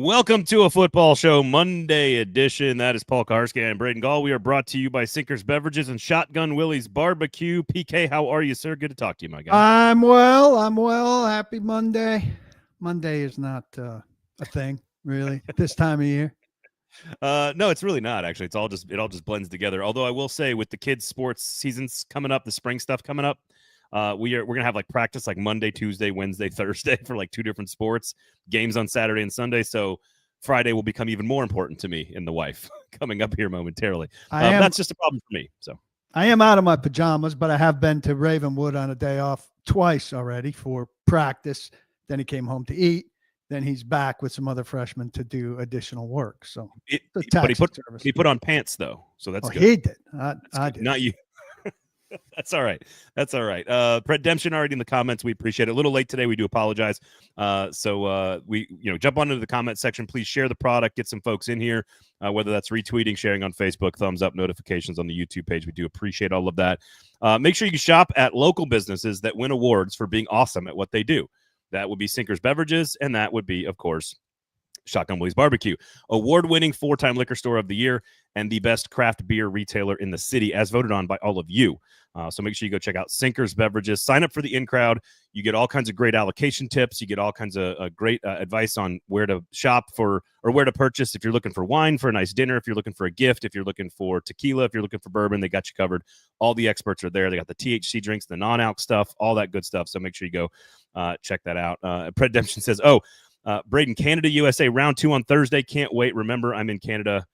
Welcome to a football show Monday edition. That is Paul Kuharsky and Braden Gall. We are brought to you by Sinkers Beverages and Shotgun Willie's Barbecue. PK, how are you, sir? Good to talk to you, my guy. I'm well. Happy Monday. Monday is not a thing, really, at this time of year. No, it's really not, actually. It all just blends together. Although I will say, with the kids' sports seasons coming up, the spring stuff coming up, we're gonna have like practice like Monday, Tuesday, Wednesday, Thursday for like 2 different sports, games on Saturday and Sunday. So Friday will become even more important to me and the wife coming up here momentarily. That's just a problem for me. So I am out of my pajamas, but I have been to Ravenwood on a day off twice already for practice. Then he came home to eat. Then he's back with some other freshmen to do additional work. So, but he put on pants though, so that's good. He did. I did. Not you. That's all right. That's all right. Redemption already in the comments. We appreciate it. A little late today. We do apologize. So we jump on into the comment section. Please share the product. Get some folks in here, whether that's retweeting, sharing on Facebook, thumbs up, notifications on the YouTube page. We do appreciate all of that. Make sure you can shop at local businesses that win awards for being awesome at what they do. That would be Sinkers Beverages, and that would be, of course, Shotgun Willie's Barbecue, award-winning 4-time liquor store of the year and the best craft beer retailer in the city, as voted on by all of you. So make sure you go check out Sinkers Beverages. Sign up for the in-crowd. You get all kinds of great allocation tips. You get all kinds of great advice on where to shop for or where to purchase. If you're looking for wine for a nice dinner, if you're looking for a gift, if you're looking for tequila, if you're looking for bourbon, they got you covered. All the experts are there. They got the THC drinks, the non-alc stuff, all that good stuff. So make sure you go check that out. Redemption says, Braden, Canada, USA, round 2 on Thursday. Can't wait. Remember, I'm in Canada,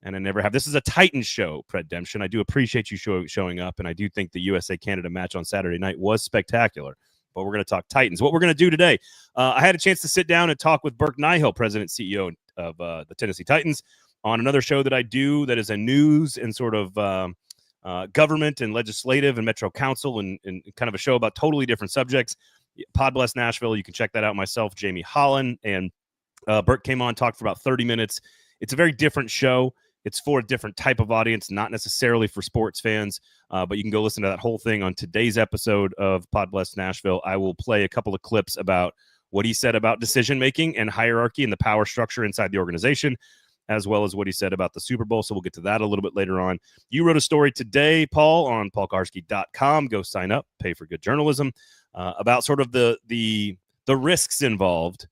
and I never have. This is a Titans show, Redemption. I do appreciate you showing up, and I do think the USA-Canada match on Saturday night was spectacular. But we're going to talk Titans. What we're going to do today, I had a chance to sit down and talk with Burke Nihill, President CEO of the Tennessee Titans, on another show that I do that is a news and sort of government and legislative and Metro Council and kind of a show about totally different subjects. Pod Bless Nashville. You can check that out myself, Jamie Holland, and Burke came on, talked for about 30 minutes. It's a very different show. It's for a different type of audience, not necessarily for sports fans, but you can go listen to that whole thing on today's episode of Pod Bless Nashville. I will play a couple of clips about what he said about decision-making and hierarchy and the power structure inside the organization, as well as what he said about the Super Bowl. So we'll get to that a little bit later on. You wrote a story today, Paul, on paulkuharsky.com. Go sign up, pay for good journalism, about sort of the risks involved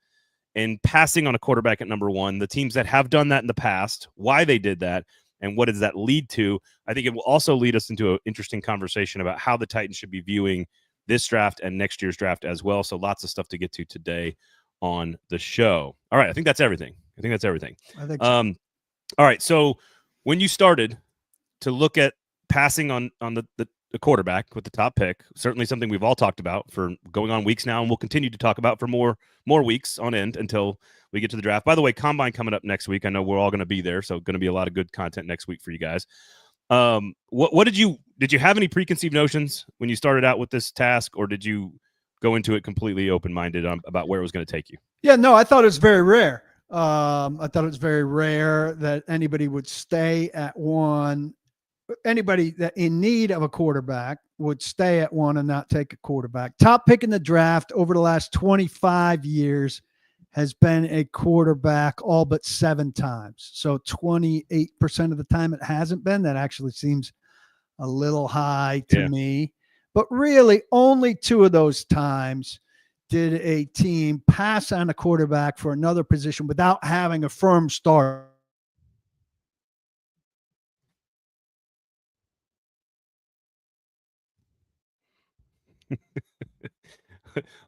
in passing on a quarterback at number 1, the teams that have done that in the past, why they did that, and what does that lead to. I think it will also lead us into an interesting conversation about how the Titans should be viewing this draft and next year's draft as well. So lots of stuff to get to today on the show. All right, I think that's everything. I think so. All right, so when you started to look at passing on the quarterback with the top pick, certainly something we've all talked about for going on weeks now, and we'll continue to talk about for more weeks on end until we get to the draft. By the way, Combine coming up next week. I know we're all going to be there, so going to be a lot of good content next week for you guys. What did you have any preconceived notions when you started out with this task, or did you go into it completely open-minded about where it was going to take you? Yeah, no, I thought it was very rare. I thought it was very rare that anybody would stay at 1. Anybody that in need of a quarterback would stay at 1 and not take a quarterback. Top pick in the draft over the last 25 years has been a quarterback all but 7 times. So 28% of the time it hasn't been. That actually seems a little high to me. But really only 2 of those times did a team pass on a quarterback for another position without having a firm start.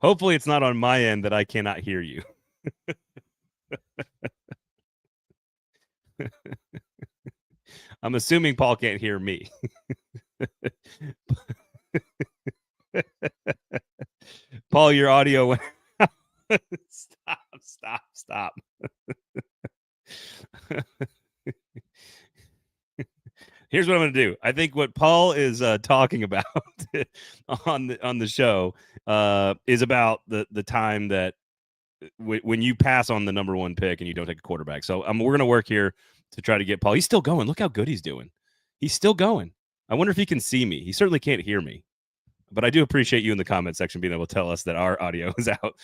Hopefully it's not on my end that I cannot hear you. I'm assuming Paul can't hear me. Paul, your audio went Stop. Here's what I'm going to do. I think what Paul is talking about on the show is about the time that when you pass on the number 1 pick and you don't take a quarterback. So we're going to work here to try to get Paul. He's still going. Look how good he's doing. He's still going. I wonder if he can see me. He certainly can't hear me. But I do appreciate you in the comment section being able to tell us that our audio is out.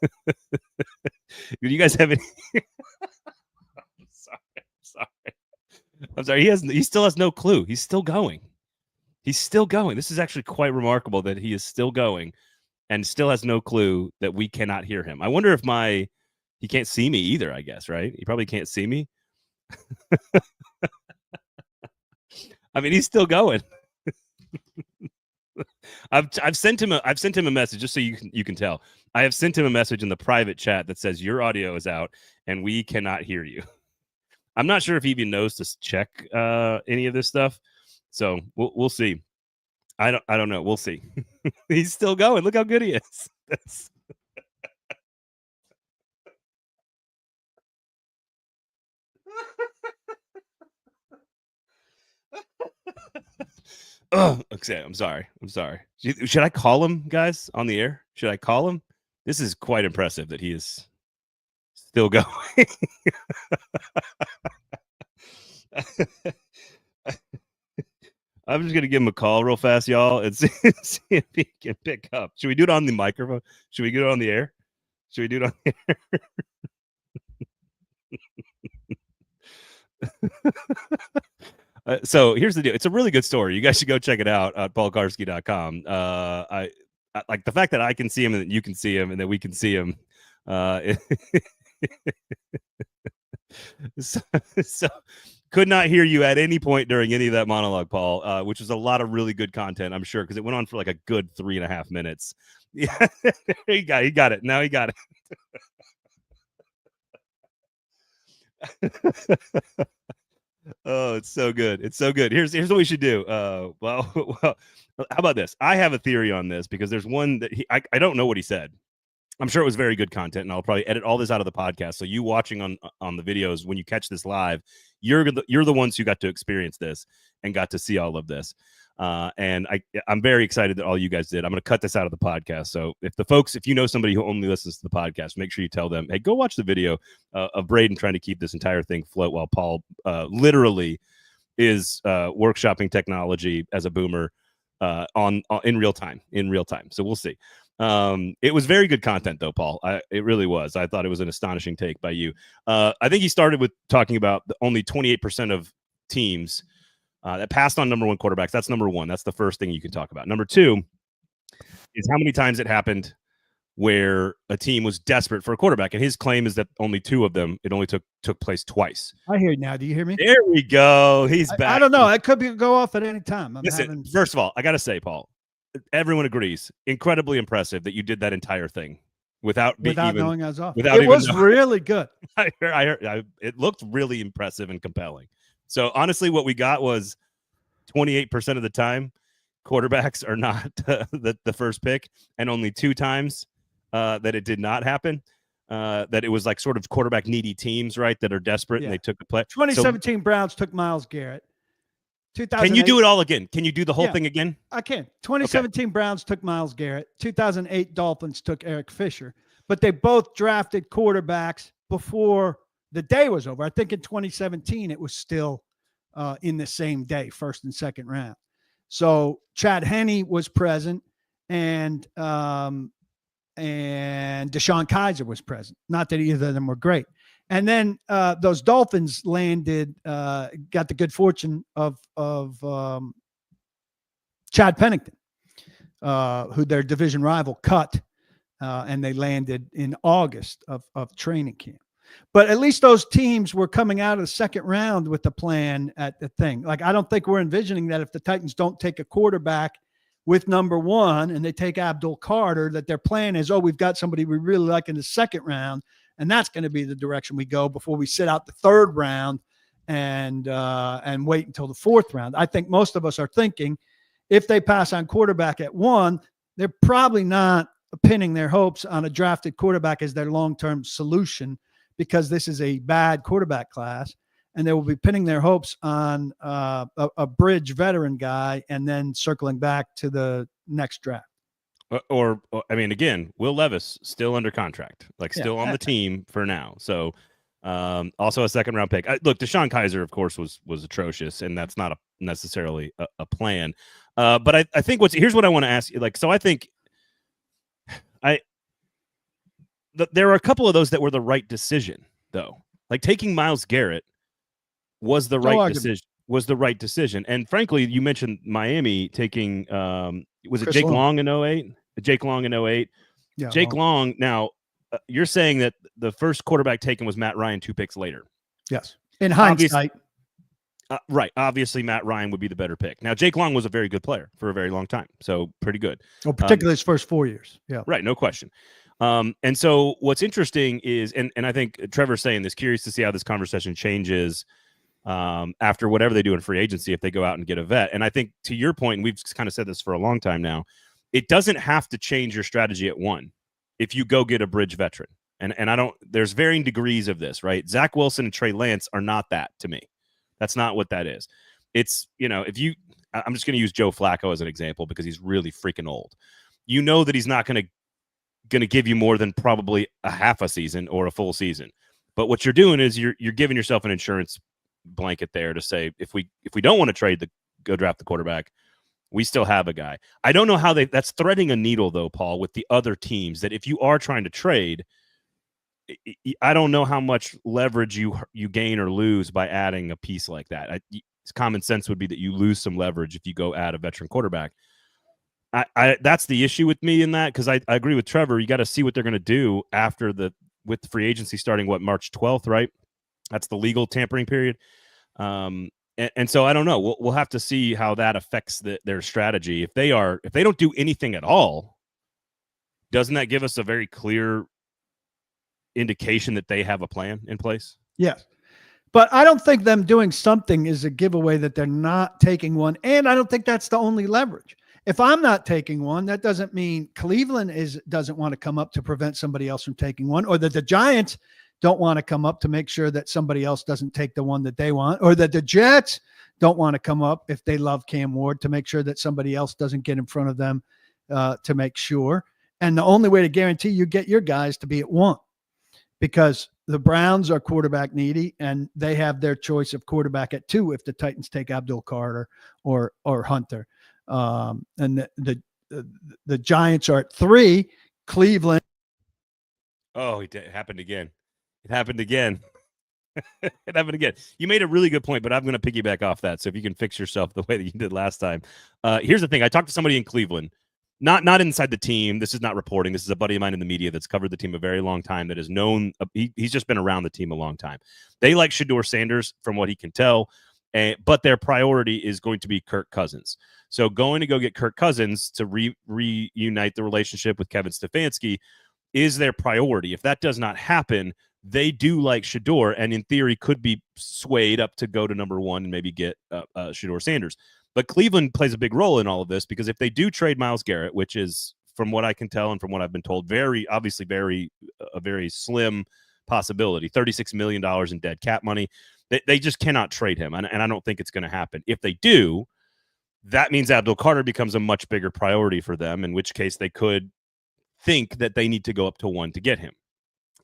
Do you guys have any? I'm sorry. He still has no clue. He's still going. This is actually quite remarkable that he is still going and still has no clue that we cannot hear him. I wonder if he can't see me either, I guess, right? He probably can't see me. I mean, he's still going. I've sent him a message just so you can tell. I have sent him a message in the private chat that says your audio is out and we cannot hear you. I'm not sure if he even knows to check any of this stuff. So we'll see. I don't know. We'll see. He's still going. Look how good he is. Oh, okay. I'm sorry. Should I call him, guys, on the air? Should I call him? This is quite impressive that he is still going. I'm just gonna give him a call real fast, y'all, and see if he can pick up. Should we do it on the microphone? Should we do it on the air? Should we do it on the air? So here's the deal. It's a really good story. You guys should go check it out at Kuharsky.com. I like the fact that I can see him and that you can see him and that we can see him. So could not hear you at any point during any of that monologue, Paul, which was a lot of really good content, I'm sure, because it went on for like a good 3.5 minutes. Yeah, he got it. Now he got it. Oh, it's so good. Here's what we should do. Well, how about this? I have a theory on this because there's one that I don't know what he said. I'm sure it was very good content, and I'll probably edit all this out of the podcast. So you watching on the videos, when you catch this live, you're the ones who got to experience this and got to see all of this. And I'm very excited that all you guys did. I'm going to cut this out of the podcast. So if you know somebody who only listens to the podcast, make sure you tell them, hey, go watch the video of Braden trying to keep this entire thing float while Paul literally is workshopping technology as a boomer in real time. So we'll see. It was very good content though, Paul. It really was. I thought it was an astonishing take by you. I think he started with talking about only 28% of teams that passed on number one quarterbacks. That's number one. That's the first thing you can talk about. Number two is how many times it happened where a team was desperate for a quarterback. And his claim is that only two of them, it only took place twice. I hear you now. Do you hear me? There we go. He's back. I don't know. It could go off at any time. Listen, first of all, I got to say, Paul, everyone agrees. Incredibly impressive that you did that entire thing without knowing I was off. It was really good. I heard it looked really impressive and compelling. So honestly, what we got was 28% of the time quarterbacks are not the first pick, and only 2 times that it did not happen. That it was like sort of quarterback needy teams, right? That are desperate and they took a play. 2017 Browns took Myles Garrett. Can you do it all again? Can you do the whole thing again? I can. 2017 Browns took Myles Garrett. 2008 Dolphins took Eric Fisher. But they both drafted quarterbacks before the day was over. I think in 2017 it was still in the same day, first and second round. So Chad Henne was present, and DeShone Kizer was present. Not that either of them were great. And then those Dolphins landed, got the good fortune of Chad Pennington, who their division rival cut, and they landed in August of training camp. But at least those teams were coming out of the second round with the plan at the thing. Like, I don't think we're envisioning that if the Titans don't take a quarterback with number 1 and they take Abdul Carter, that their plan is, we've got somebody we really like in the second round, and that's going to be the direction we go before we sit out the third round and wait until the fourth round. I think most of us are thinking if they pass on quarterback at 1, they're probably not pinning their hopes on a drafted quarterback as their long-term solution, because this is a bad quarterback class, and they will be pinning their hopes on a bridge veteran guy and then circling back to the next draft. Or I mean, again, Will Levis still under contract, still on the team for now. So also a second round pick. Look, DeShone Kizer, of course, was atrocious, and that's not necessarily a plan. But I think here's what I want to ask you. So I think there are a couple of those that were the right decision, though. Like taking Myles Garrett was the right decision. Was the right decision. And frankly, you mentioned Miami taking was it Chris Jake Long. Long in 08? Jake Long in 08. Yeah, Jake Long. Now, you're saying that the first quarterback taken was Matt Ryan 2 picks later. Yes. In hindsight. Right. Obviously, Matt Ryan would be the better pick. Now, Jake Long was a very good player for a very long time. So pretty good. Well, particularly his first 4 years. Yeah. Right. No question. And so what's interesting is, and I think Trevor's saying this, curious to see how this conversation changes after whatever they do in free agency, if they go out and get a vet. And I think to your point, and we've kind of said this for a long time now, it doesn't have to change your strategy at one if you go get a bridge veteran. And I don't, there's varying degrees of this, right? Zach Wilson and Trey Lance are not that to me. That's not what that is. It's, if you, I'm just going to use Joe Flacco as an example because he's really freaking old. You know that he's not going to give you more than probably a half a season or a full season. But what you're doing is you're giving yourself an insurance blanket there to say, if we don't want to go draft the quarterback, we still have a guy. I don't know how that's threading a needle though, Paul, with the other teams, that if you are trying to trade, I don't know how much leverage you gain or lose by adding a piece like that. Common sense would be that you lose some leverage if you go add a veteran quarterback. That's the issue with me in that, because I agree with Trevor. You got to see what they're going to do with the free agency starting March 12th, right? That's the legal tampering period. And so I don't know. We'll have to see how that affects their strategy. If they don't do anything at all, doesn't that give us a very clear indication that they have a plan in place? Yes. But I don't think them doing something is a giveaway that they're not taking one. And I don't think that's the only leverage. If I'm not taking one, that doesn't mean Cleveland doesn't want to come up to prevent somebody else from taking one, or that the Giants don't want to come up to make sure that somebody else doesn't take the one that they want, or that the Jets don't want to come up if they love Cam Ward to make sure that somebody else doesn't get in front of them to make sure. And the only way to guarantee you get your guys to be at one, because the Browns are quarterback needy and they have their choice of quarterback at 2 if the Titans take Abdul Carter or Hunter. And the Giants are at 3. Cleveland. Oh, it happened again. It happened again. It happened again. You made a really good point, but I'm going to piggyback off that. So if you can fix yourself the way that you did last time. Here's the thing. I talked to somebody in Cleveland, not inside the team. This is not reporting. This is a buddy of mine in the media that's covered the team a very long time, that has known. He's just been around the team a long time. They like Shedeur Sanders from what he can tell, but their priority is going to be Kirk Cousins. So going to go get Kirk Cousins to reunite the relationship with Kevin Stefanski is their priority. If that does not happen, they do like Shedeur, and in theory could be swayed up to go to number 1 and maybe get Shedeur Sanders. But Cleveland plays a big role in all of this, because if they do trade Myles Garrett, which is, from what I can tell and from what I've been told, a very slim possibility, $36 million in dead cap money, they just cannot trade him, and I don't think it's going to happen. If they do, that means Abdul Carter becomes a much bigger priority for them, in which case they could think that they need to go up to 1 to get him.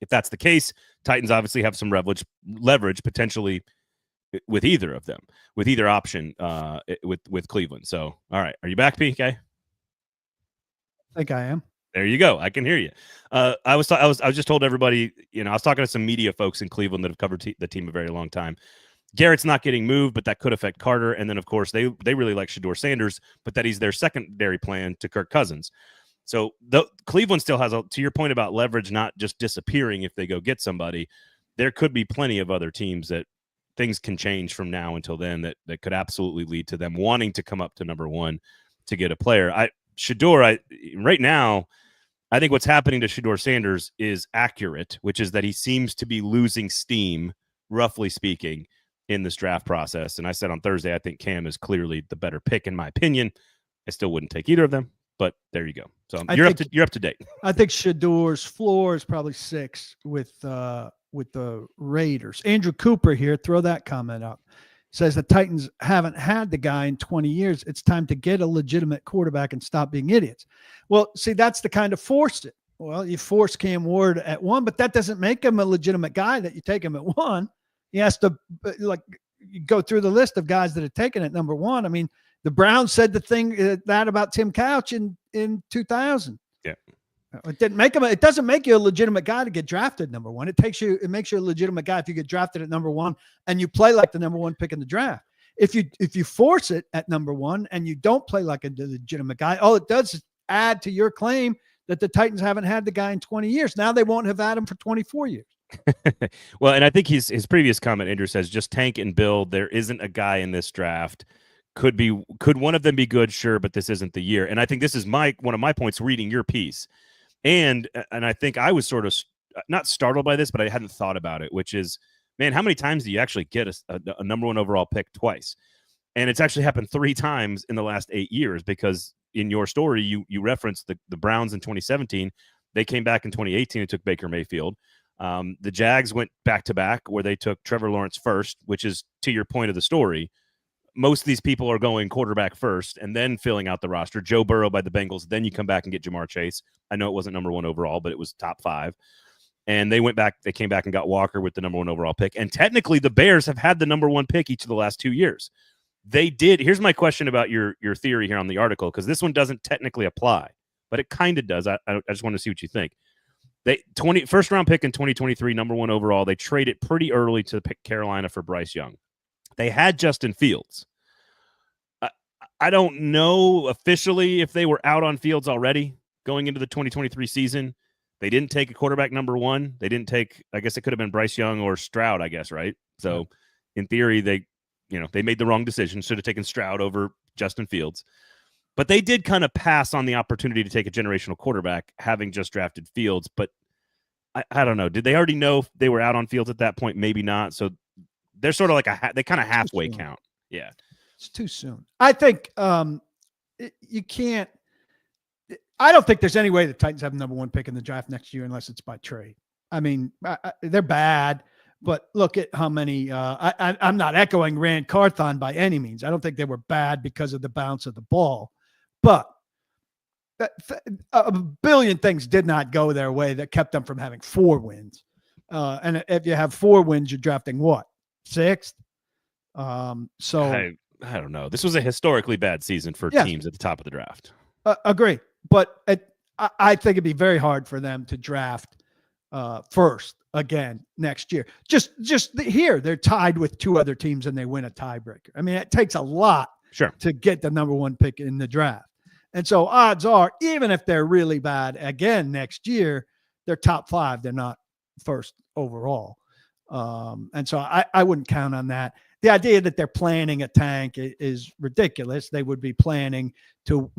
If that's the case, Titans obviously have some leverage potentially with either of them, with either option with Cleveland. So, all right. Are you back, PK? I think I am. There you go. I can hear you. I was just told everybody, I was talking to some media folks in Cleveland that have covered the team a very long time. Garrett's not getting moved, but that could affect Carter. And then, of course, they really like Shedeur Sanders, but that he's their secondary plan to Kirk Cousins. So Cleveland still has, to your point about leverage not just disappearing if they go get somebody, there could be plenty of other teams that things can change from now until then that could absolutely lead to them wanting to come up to number 1 to get a player. Right now, I think what's happening to Shedeur Sanders is accurate, which is that he seems to be losing steam, roughly speaking, in this draft process. And I said on Thursday, I think Cam is clearly the better pick, in my opinion. I still wouldn't take either of them, but there you go. So you're up to date. I think Shedeur's floor is probably 6 with the Raiders. Andrew Cooper here, throw that comment up. Says the Titans haven't had the guy in 20 years. It's time to get a legitimate quarterback and stop being idiots. Well, see, that's the kind of forced it. Well, you force Cam Ward at 1, but that doesn't make him a legitimate guy that you take him at 1. He has to go through the list of guys that are taken at number 1. I mean, the Browns said the thing that about Tim Couch in 2000. Yeah. It didn't make him. It doesn't make you a legitimate guy to get drafted number one. It makes you a legitimate guy if you get drafted at number one and you play like the number one pick in the draft. If you force it at number one and you don't play like a legitimate guy, all it does is add to your claim that the Titans haven't had the guy in 20 years. Now they won't have had him for 24 years. Well, and I think his previous comment, Andrew, says just tank and build. There isn't a guy in this draft. Could one of them be good? Sure, but this isn't the year. And I think this is one of my points reading your piece. And I think I was sort of not startled by this, but I hadn't thought about it, which is, man, how many times do you actually get a number one overall pick twice? And it's actually happened 3 times in the last 8 years, because in your story, you referenced the Browns in 2017. They came back in 2018 and took Baker Mayfield. The Jags went back-to-back where they took Trevor Lawrence first, which is, to your point of the story, most of these people are going quarterback first and then filling out the roster. Joe Burrow by the Bengals. Then you come back and get Jamar Chase. I know it wasn't number one overall, but it was top 5. And they came back and got Walker with the number one overall pick. And technically the Bears have had the number one pick each of the last 2 years. They did. Here's my question about your theory here on the article, because this one doesn't technically apply, but it kind of does. I just want to see what you think. First round pick in 2023, number one overall. They traded pretty early to pick Carolina for Bryce Young. They had Justin Fields. I don't know officially if they were out on Fields already going into the 2023 season. They didn't take a quarterback number one. They didn't take, I guess it could have been Bryce Young or Stroud, I guess, right? So in theory, they made the wrong decision. Should have taken Stroud over Justin Fields. But they did kind of pass on the opportunity to take a generational quarterback, having just drafted Fields. But I don't know. Did they already know if they were out on Fields at that point? Maybe not. So they're sort of like they kind of halfway count. Yeah. It's too soon. I think you can't. I don't think there's any way the Titans have the number one pick in the draft next year unless it's by trade. I mean, they're bad, but look at how many. I'm not echoing Rand Carthon by any means. I don't think they were bad because of the bounce of the ball, but a billion things did not go their way that kept them from having 4 wins. And if you have 4 wins, you're drafting what? 6th? So I don't know. This was a historically bad season for teams at the top of the draft. Agree. But I think it'd be very hard for them to draft first again next year. Just here, they're tied with 2 other teams and they win a tiebreaker. I mean, it takes a lot to get the number one pick in the draft. And so odds are, even if they're really bad again next year, they're top 5. They're not first overall. And so I wouldn't count on that. The idea that they're planning a tank is ridiculous. They could be planning to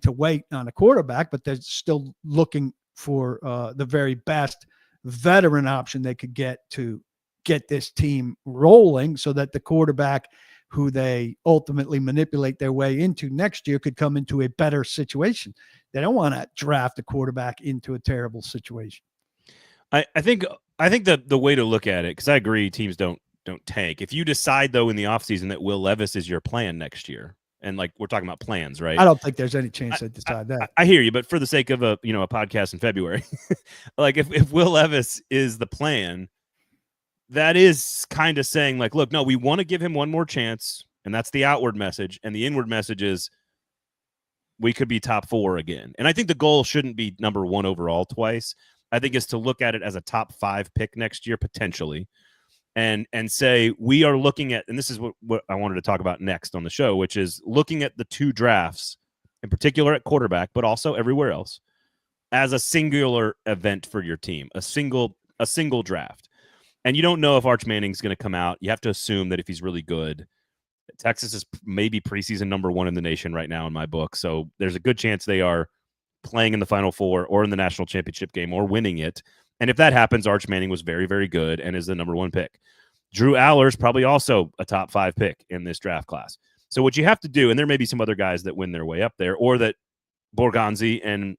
wait on a quarterback, but they're still looking for the very best veteran option they could get to get this team rolling so that the quarterback who they ultimately manipulate their way into next year could come into a better situation. They don't want to draft a quarterback into a terrible situation. I think that the way to look at it, because I agree teams don't tank. If you decide, though, in the offseason that Will Levis is your plan next year, and like we're talking about plans, right? I don't think there's any chance they decide that. I hear you, but for the sake of a podcast in February, like if Will Levis is the plan, that is kind of saying like, look, no, we want to give him one more chance, and that's the outward message, and the inward message is we could be top 4 again. And I think the goal shouldn't be number 1 overall twice. I think is to look at it as a top 5 pick next year potentially. And say we are looking at, and this is what I wanted to talk about next on the show, which is looking at the 2 drafts, in particular at quarterback, but also everywhere else, as a singular event for your team, a single draft. And you don't know if Arch Manning's going to come out. You have to assume that if he's really good, Texas is maybe preseason number 1 in the nation right now in my book. So there's a good chance they are playing in the Final Four or in the national championship game or winning it. And if that happens, Arch Manning was very, very good and is the number 1 pick. Drew Aller's probably also a top 5 pick in this draft class. So what you have to do, and there may be some other guys that win their way up there, or that Borgonzi and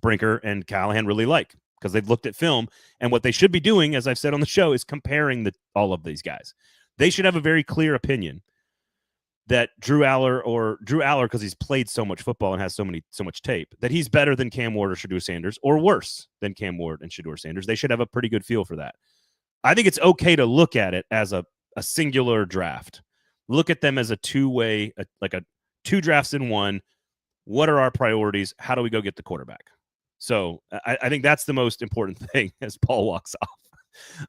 Brinker and Callahan really like because they've looked at film. And what they should be doing, as I've said on the show, is comparing all of these guys. They should have a very clear opinion that Drew Aller, because he's played so much football and has so much tape, that he's better than Cam Ward or Shedeur Sanders, or worse than Cam Ward and Shedeur Sanders. They should have a pretty good feel for that. I think it's okay to look at it as a singular draft. Look at them as a 2-way, like a 2 drafts in 1. What are our priorities? How do we go get the quarterback? So I think that's the most important thing as Paul walks off.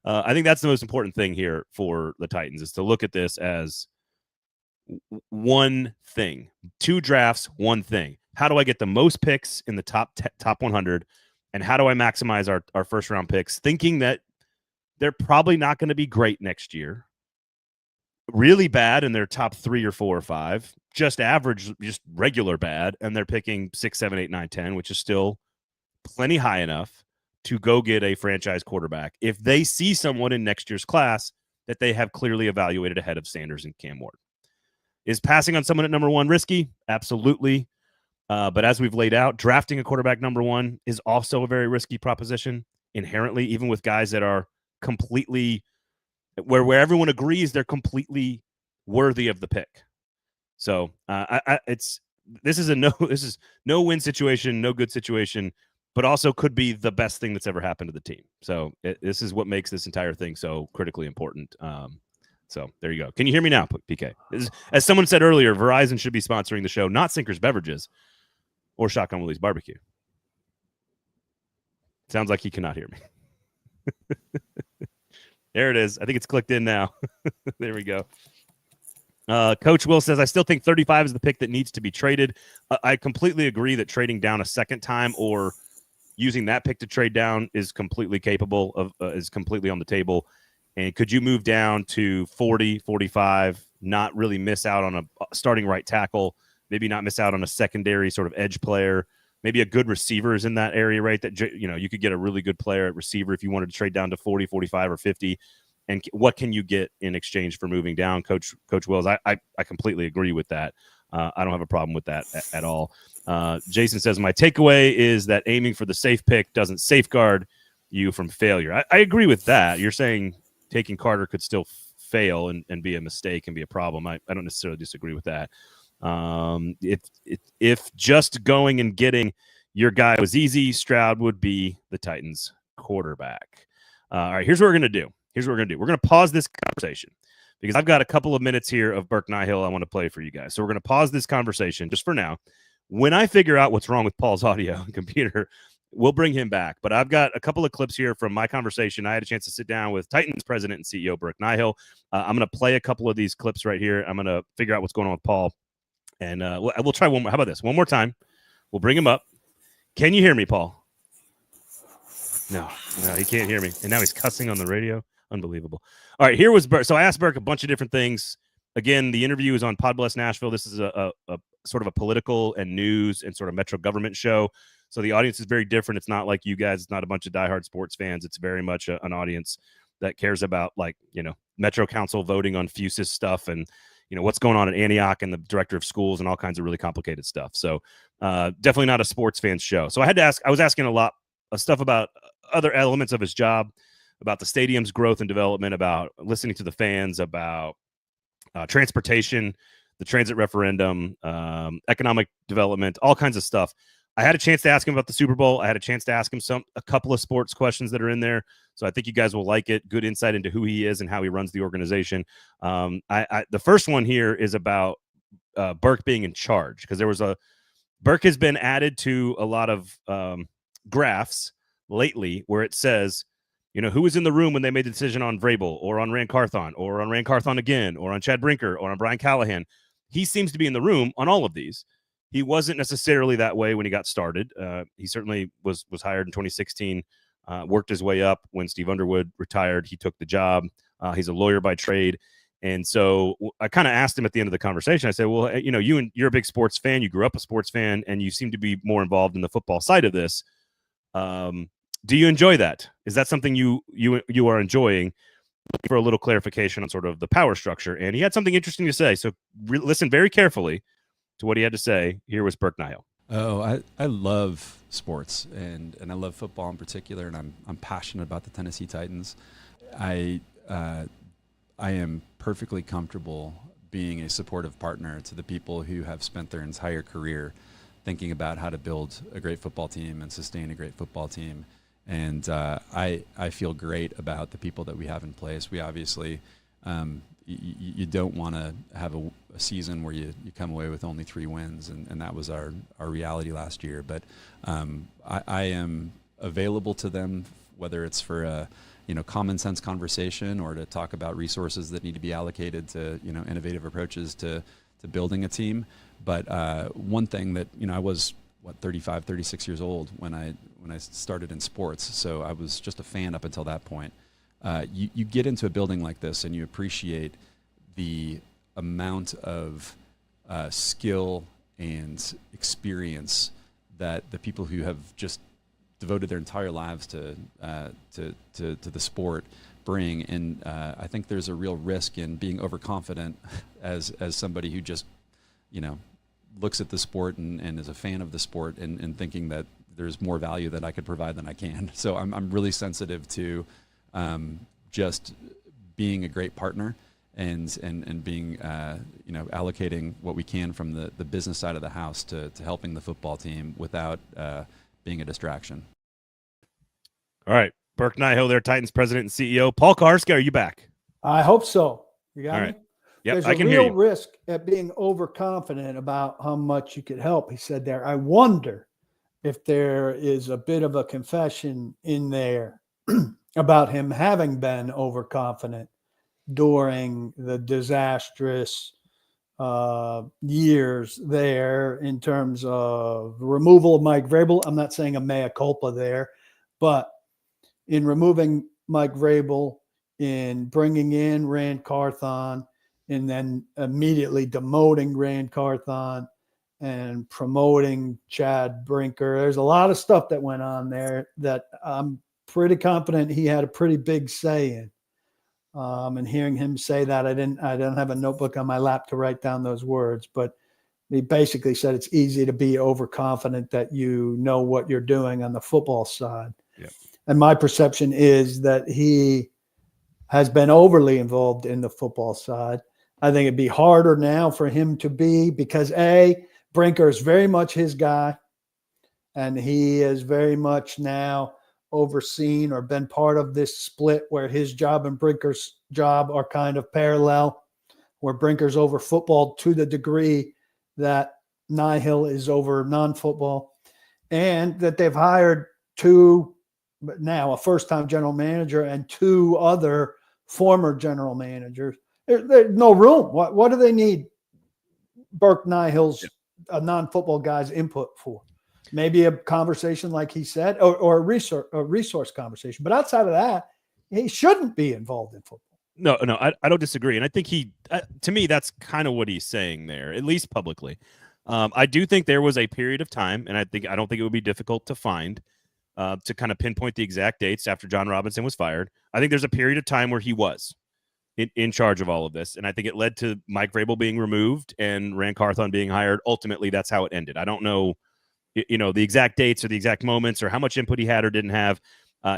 I think that's the most important thing here for the Titans is to look at this as one thing, 2 drafts, one thing. How do I get the most picks in the top 100? And how do I maximize our first round picks, thinking that they're probably not going to be great next year, really bad in their top 3 or 4 or 5, just average, just regular bad, and they're picking 6, 7, 8, 9, 10, which is still plenty high enough to go get a franchise quarterback if they see someone in next year's class that they have clearly evaluated ahead of Sanders and Cam Ward. Is passing on someone at number 1 risky? Absolutely. But as we've laid out, drafting a quarterback number 1 is also a very risky proposition inherently, even with guys that are completely where everyone agrees they're completely worthy of the pick. So this is no win situation, no good situation, but also could be the best thing that's ever happened to the team. So this is what makes this entire thing so critically important. So there you go. Can you hear me now, PK? As someone said earlier, Verizon should be sponsoring the show, not Sinkers Beverages or Shotgun Willie's Barbecue. Sounds like he cannot hear me. There it is. I think it's clicked in now. There we go. Coach Will says, I still think 35 is the pick that needs to be traded. I completely agree that trading down a second time or using that pick to trade down is completely capable of, is completely on the table. And could you move down to 40, 45, not really miss out on a starting right tackle, maybe not miss out on a secondary sort of edge player, maybe a good receiver is in that area, right? That, you know, you could get a really good player at receiver if you wanted to trade down to 40, 45, or 50. And what can you get in exchange for moving down? Coach Wills, I completely agree with that. I don't have a problem with that at all. Jason says, my takeaway is that aiming for the safe pick doesn't safeguard you from failure. I agree with that. You're saying taking Carter could still fail and be a mistake and be a problem. I don't necessarily disagree with that. If just going and getting your guy was easy, Stroud would be the Titans quarterback. All right, here's what we're going to do. We're going to pause this conversation because I've got a couple of minutes here of Burke Nihill I want to play for you guys. So we're going to pause this conversation just for now. When I figure out what's wrong with Paul's audio and computer, we'll bring him back. But I've got a couple of clips here from my conversation. I had a chance to sit down with Titans president and CEO Burke Nihill. I'm going to play a couple of these clips right here. I'm going to figure out what's going on with Paul. And we'll try one more. How about this? One more time. We'll bring him up. Can you hear me, Paul? No, he can't hear me. And now he's cussing on the radio. Unbelievable. All right, here was Burke. So I asked Burke a bunch of different things. Again, the interview is on Pod Bless Nashville. This is a sort of a political and news and sort of metro government show. So the audience is very different. It's not like you guys. It's not a bunch of diehard sports fans. It's very much an audience that cares about, like, you know, Metro Council voting on FUSIS stuff and, you know, what's going on at Antioch and the director of schools and all kinds of really complicated stuff. So definitely not a sports fans show. So I was asking a lot of stuff about other elements of his job, about the stadium's growth and development, about listening to the fans, about transportation, the transit referendum, economic development, all kinds of stuff. I had a chance to ask him about the Super Bowl. I had a chance to ask him a couple of sports questions that are in there. So I think you guys will like it. Good insight into who he is and how he runs the organization. The first one here is about Burke being in charge, because Burke has been added to a lot of graphs lately where it says, you know, who was in the room when they made the decision on Vrabel or on Rand Carthon or on Rand Carthon again or on Chad Brinker or on Brian Callahan. He seems to be in the room on all of these. He wasn't necessarily that way when he got started. He certainly was hired in 2016, worked his way up. When Steve Underwood retired, he took the job. He's a lawyer by trade. And so I kind of asked him at the end of the conversation, I said, well, you know, you're a big sports fan. You grew up a sports fan, and you seem to be more involved in the football side of this. Do you enjoy that? Is that something you are enjoying? Looking for a little clarification on sort of the power structure. And he had something interesting to say. So listen very carefully to what he had to say. Here was Burke Nihill. Oh, I love sports and I love football in particular, and I'm passionate about the Tennessee Titans. I am perfectly comfortable being a supportive partner to the people who have spent their entire career thinking about how to build a great football team and sustain a great football team. And I feel great about the people that we have in place. We obviously you don't want to have a season where you come away with only 3 wins, and that was our reality last year. But I am available to them, whether it's for a common sense conversation or to talk about resources that need to be allocated to innovative approaches to building a team. But one thing that I was 35, 36 years old when I started in sports, so I was just a fan up until that point. You get into a building like this and you appreciate the amount of skill and experience that the people who have just devoted their entire lives to the sport bring. And I think there's a real risk in being overconfident as somebody who just looks at the sport and is a fan of the sport and thinking that there's more value that I could provide than I can. So I'm really sensitive to just being a great partner and being allocating what we can from the business side of the house to helping the football team without being a distraction. All right, Burke Nihill there, Titans president and CEO. Paul Kuharsky, are you back? I hope so. You got All me? right. Yep, There's I can a hear real you. risk at being overconfident about how much you could help. He said there, I wonder if there is a bit of a confession in there about him having been overconfident during the disastrous years there in terms of removal of Mike Vrabel. I'm not saying a mea culpa there, but in removing Mike Vrabel, in bringing in Rand Carthon, and then immediately demoting Rand Carthon and promoting Chad Brinker. There's a lot of stuff that went on there that I'm pretty confident he had a pretty big say in. And hearing him say that, I don't have a notebook on my lap to write down those words, but he basically said it's easy to be overconfident that you know what you're doing on the football side. Yeah. And my perception is that he has been overly involved in the football side. I think it'd be harder now for him to be because Brinker is very much his guy, and he is very much now overseen or been part of this split where his job and Brinker's job are kind of parallel, where Brinker's over football to the degree that Nihill is over non-football, and that they've hired a first-time general manager and 2 other former general managers. There's no room. What do they need Burke Nihill's non-football guy's input for? Maybe a conversation like he said, or a resource conversation. But outside of that, he shouldn't be involved in football. No, I don't disagree. And I think to me, that's kind of what he's saying there, at least publicly. I do think there was a period of time, and I don't think it would be difficult to find to kind of pinpoint the exact dates after John Robinson was fired. I think there's a period of time where he was in charge of all of this. And I think it led to Mike Vrabel being removed and Rand Carthon being hired. Ultimately, that's how it ended. I don't know, the exact dates or the exact moments or how much input he had or didn't have.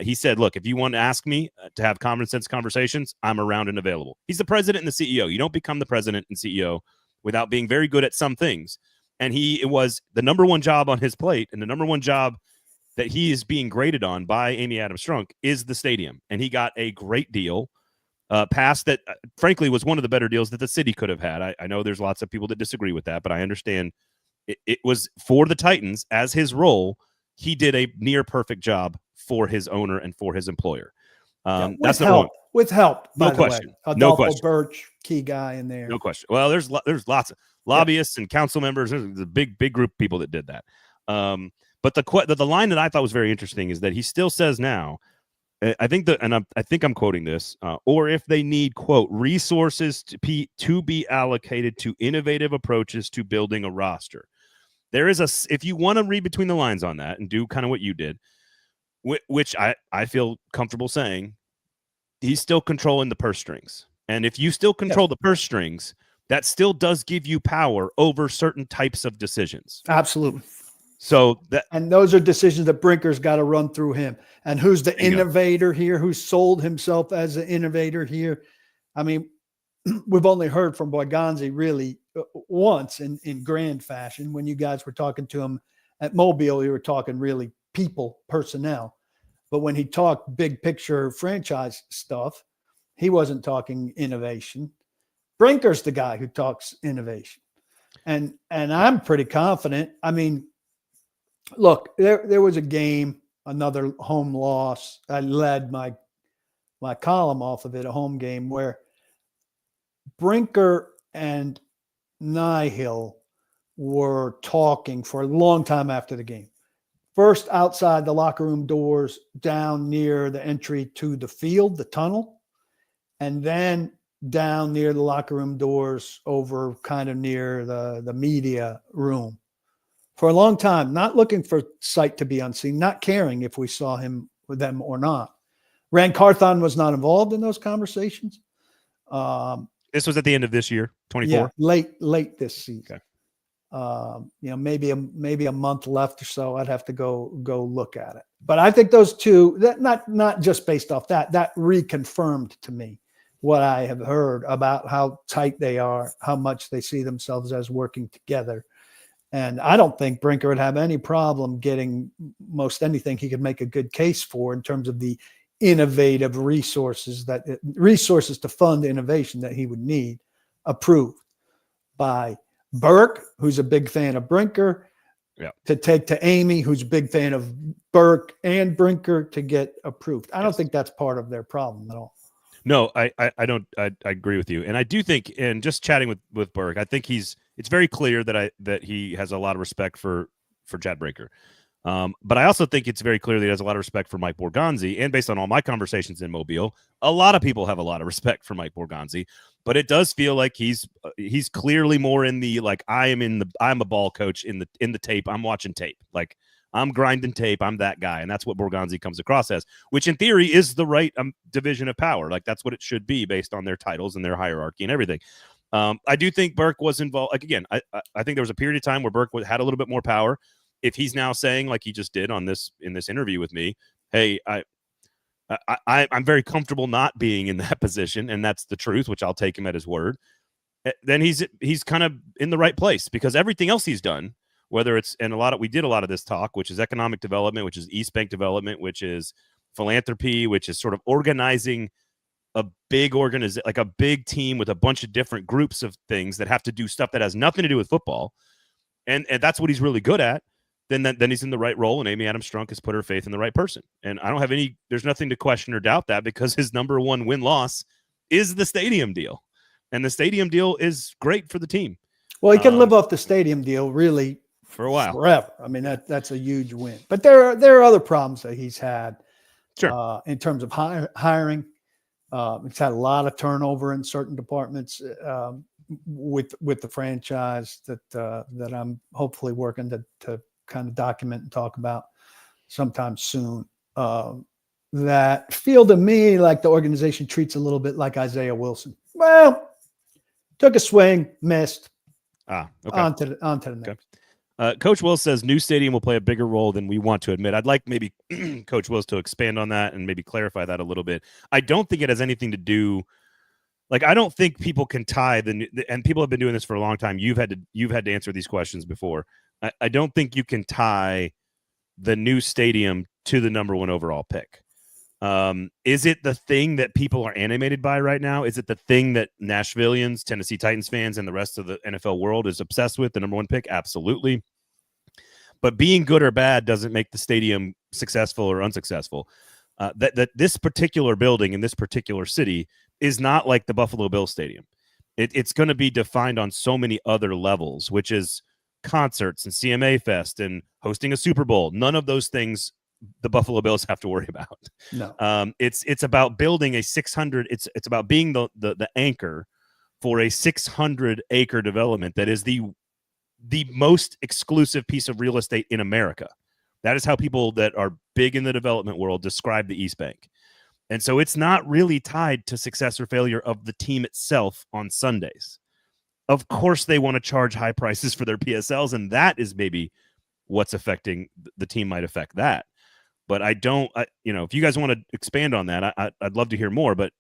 He said, look, if you want to ask me to have common sense conversations, I'm around and available. He's the president and the CEO. You don't become the president and CEO without being very good at some things. And it was the number one job on his plate, and the number one job that he is being graded on by Amy Adams Strunk is the stadium. And he got a great deal passed that, frankly, was one of the better deals that the city could have had. I know there's lots of people that disagree with that, but I understand it was for the Titans as his role. He did a near perfect job for his owner and for his employer. That's with help. No question. No question. Birch, key guy in there. No question. Well, there's lots of lobbyists and council members. There's a big group of people that did that. But the line that I thought was very interesting is that he still says now, I think I'm quoting this, or if they need, quote, resources to be allocated to innovative approaches to building a roster. There is if you want to read between the lines on that and do kind of what you did, which I feel comfortable saying, he's still controlling the purse strings. And if you still control the purse strings, that still does give you power over certain types of decisions. Absolutely. And those are decisions that Brinker's got to run through him. And who's the innovator here? Who sold himself as an innovator here? I mean, we've only heard from Boyganzi really once in grand fashion. When you guys were talking to him at Mobile, you were talking really personnel. But when he talked big picture franchise stuff, he wasn't talking innovation. Brinker's the guy who talks innovation. And I'm pretty confident. I mean, look, there was a game, another home loss. I led my column off of it, a home game where Brinker and Nihill were talking for a long time after the game. First outside the locker room doors, down near the entry to the field, the tunnel, and then down near the locker room doors over kind of near the media room. For a long time, not looking for sight to be unseen, not caring if we saw him with them or not. Rand Carthon was not involved in those conversations. This was at the end of this year, 24. Yeah, late this season. Okay. Maybe a month left or so. I'd have to go look at it. But I think those two, that not just based off that reconfirmed to me what I have heard about how tight they are, how much they see themselves as working together. And I don't think Brinker would have any problem getting most anything he could make a good case for in terms of the innovative resources to fund innovation that he would need approved by Burke, who's a big fan of Brinker, to take to Amy, who's a big fan of Burke and Brinker to get approved. I don't think that's part of their problem at all. No, I don't. I agree with you, and I do think. And just chatting with Burke, I think it's very clear that he has a lot of respect for Chad Brinker. But I also think it's very clear that he has a lot of respect for Mike Borgonzi, and based on all my conversations in Mobile, a lot of people have a lot of respect for Mike Borgonzi. But it does feel like he's clearly more in the like I'm a ball coach in the tape. I'm watching tape. Like I'm grinding tape. I'm that guy, and that's what Borgonzi comes across as, which in theory is the right division of power. Like that's what it should be based on their titles and their hierarchy and everything. I do think Burke was involved. Like again, I think there was a period of time where Burke had a little bit more power. If he's now saying, like he just did in this interview with me, hey, I'm very comfortable not being in that position, and that's the truth, which I'll take him at his word, then he's kind of in the right place, because everything else he's done, whether it's, and we did a lot of this talk, which is economic development, which is East Bank development, which is philanthropy, which is sort of organizing a big like a big team with a bunch of different groups of things that have to do stuff that has nothing to do with football. And that's what he's really good at. Then he's in the right role, and Amy Adams Strunk has put her faith in the right person. And I don't have there's nothing to question or doubt that, because his number one win-loss is the stadium deal. And the stadium deal is great for the team. Well, he can live off the stadium deal really for a while, forever. I mean, that's a huge win. But there are other problems that he's had, sure, in terms of hiring. He's had a lot of turnover in certain departments with the franchise that I'm hopefully working to kind of document and talk about sometime soon. That feel to me like the organization treats a little bit like Isaiah Wilson. Well, took a swing, missed. Okay. On to the next. Okay. Coach Wills says new stadium will play a bigger role than we want to admit. I'd like maybe Coach Wills to expand on that and maybe clarify that a little bit. I don't think it has anything to do. Like, I don't think people can tie and people have been doing this for a long time. You've had to answer these questions before. I don't think you can tie the new stadium to the number one overall pick. Is it the thing that people are animated by right now? Is it the thing that Nashvillians, Tennessee Titans fans, and the rest of the NFL world is obsessed with, the number one pick? Absolutely. But being good or bad doesn't make the stadium successful or unsuccessful. That this particular building in this particular city is not like the Buffalo Bills Stadium. It's going to be defined on so many other levels, which is concerts and CMA Fest and hosting a Super Bowl. None of those things the Buffalo Bills have to worry about. No. It's about building a 600. It's about being the anchor for a 600-acre development that is the most exclusive piece of real estate in America. That is how people that are big in the development world describe the East Bank. And so it's not really tied to success or failure of the team itself on Sundays. Of course, they want to charge high prices for their PSLs, and that is maybe what's affecting the team, might affect that. But if you guys want to expand on that, I'd love to hear more. But,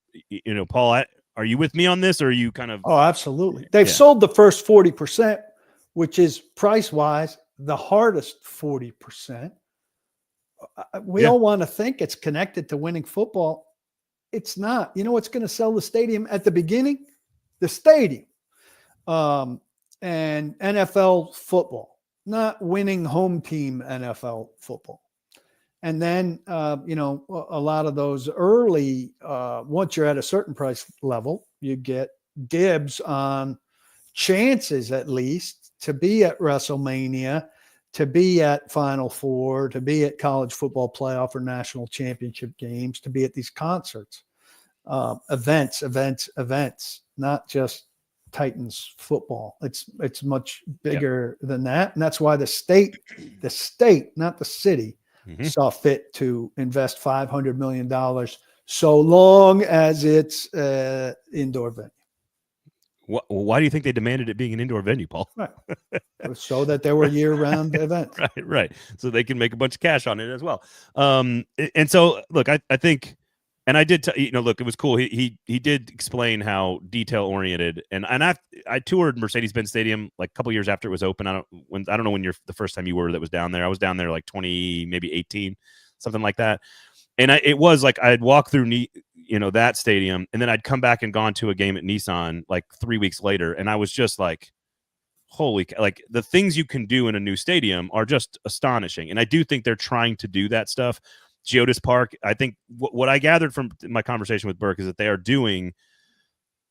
Paul, are you with me on this, or are you kind of? Oh, absolutely. They've sold the first 40%, which is price-wise the hardest 40%. We all want to think it's connected to winning football. It's not. You know what's going to sell the stadium at the beginning? the stadium, and NFL football, not winning home team NFL football. And then, you know, a lot of those early, once you're at a certain price level, you get dibs on chances, at least, to be at WrestleMania, to be at Final Four, to be at college football playoff or national championship games, to be at these concerts, events, not just Titans football. It's much bigger than that. And that's why the state, not the city, saw fit to invest $500 million so long as it's indoor venue. Why do you think they demanded it being an indoor venue, Paul? Right. So that there were year-round events. Right. So they can make a bunch of cash on it as well. And so, look, I think, and I did, look, it was cool. He did explain how detail-oriented, and I toured Mercedes-Benz Stadium like a couple years after it was open. I don't know when the first time you were that was down there. I was down there like 20, maybe 18, something like that. And it was like I'd walk through that stadium, and then I'd come back and gone to a game at Nissan like 3 weeks later, and I was just like, holy, like the things you can do in a new stadium are just astonishing. And I do think they're trying to do that stuff. Geodis Park, I think what I gathered from my conversation with Burke is that they are doing,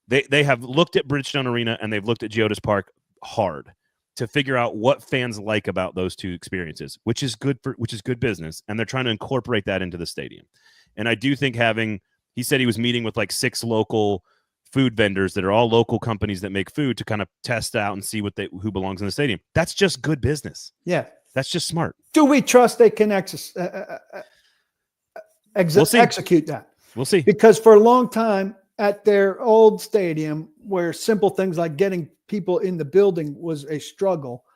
they have looked at Bridgestone Arena and they've looked at Geodis Park hard to figure out what fans like about those two experiences, which is good business. And they're trying to incorporate that into the stadium. And I do think he said he was meeting with like 6 local food vendors that are all local companies that make food to kind of test out and see who belongs in the stadium. That's just good business. Yeah. That's just smart. Do we trust they can execute that? We'll see. Because for a long time at their old stadium, where simple things like getting people in the building was a struggle,